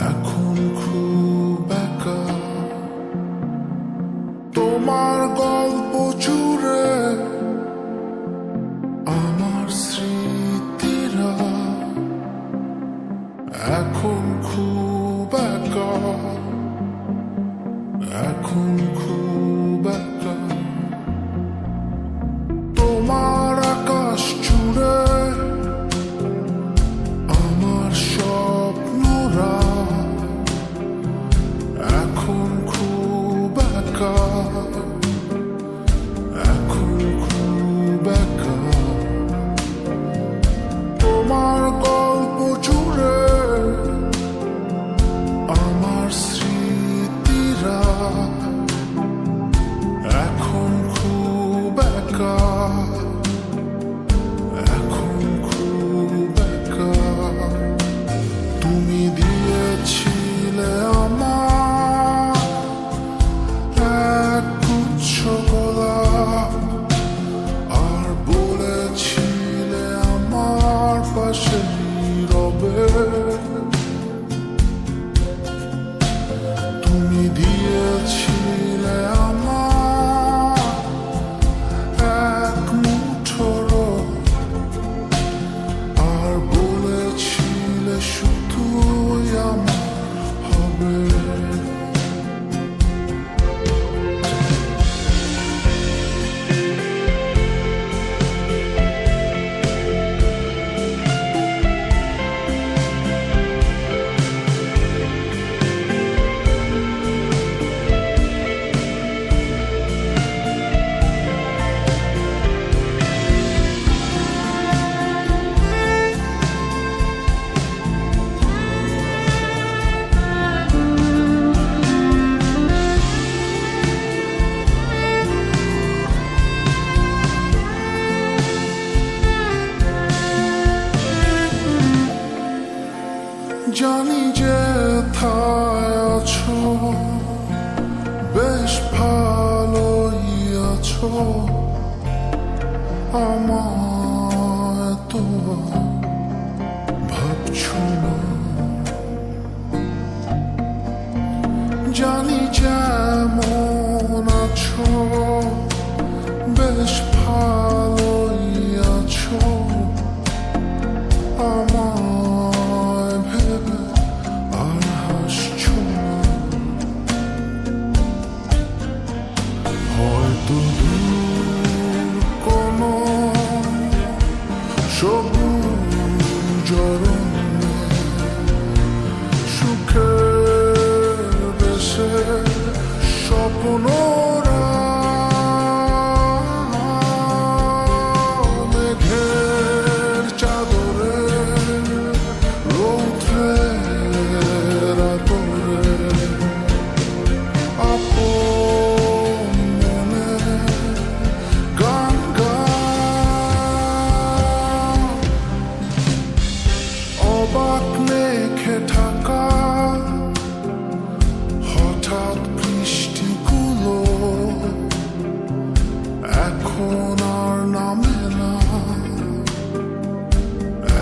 এখন খুব একা তোমার গল্প জুড়ে আমার স্মৃতিরা এখন খুব একা এখন খুব একা তোমার আকাশ জুড়ে আমার স্বপ্নরা এখন খুব একা এখন খুব একা তোমার গল্প জুড়ে আমার স্মৃতিরা এখন খুব একা এখন খুব একা তুমি দিয়েছিলে আমার এক গুচ্ছ গোলাপ আর বলেছিলে আমার পাশে রবে তুমি দিয়েছিলে আমার এক মুঠো রোদ আর বলেছিলে শুধুই আমার হবে জানি যে থায় আছো বেশ ভালোই আছো আমায় তো ভাবছো না জানি যেমন আছো বেশ ভালোই আছো আমায় ভেবে আর হাসছো না হয়তো দূর কোনো সবুজ অরণ্যে সুখের দেশে স্বপ্নরা মেঘের চাদরে রৌদ্রের আদরে আপন মনে গান গান অবাক মেঘে ঢাকা হঠাৎ বৃষ্টিগুলো এখন আর নামে না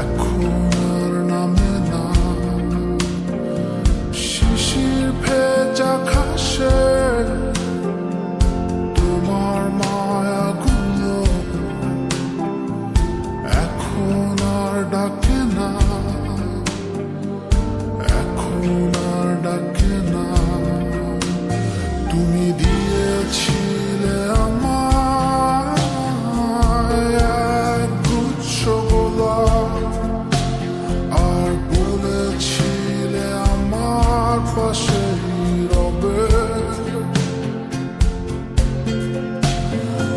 এখন আর নামে না শিশির ভেজা ঘাসে তোমার মায়াগুলো এখন আর ডাকে না এখন আর ডাকে না তুমি দিয়েছিলে আমায় এক গুচ্ছ গোলাপ আর বলেছিলে আমার পাশে রবে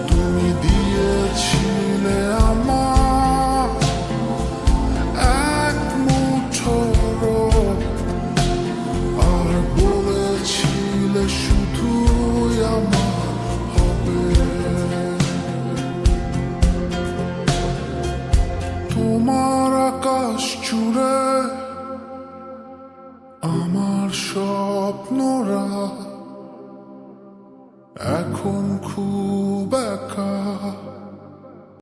তুমি দিয়েছিলে আমার এক মুঠো রোদ আর বলেছিলে শুধুই আমার হবে তোমার আকাশ জুড়ে আমার স্বপ্নরা এখন খুব একা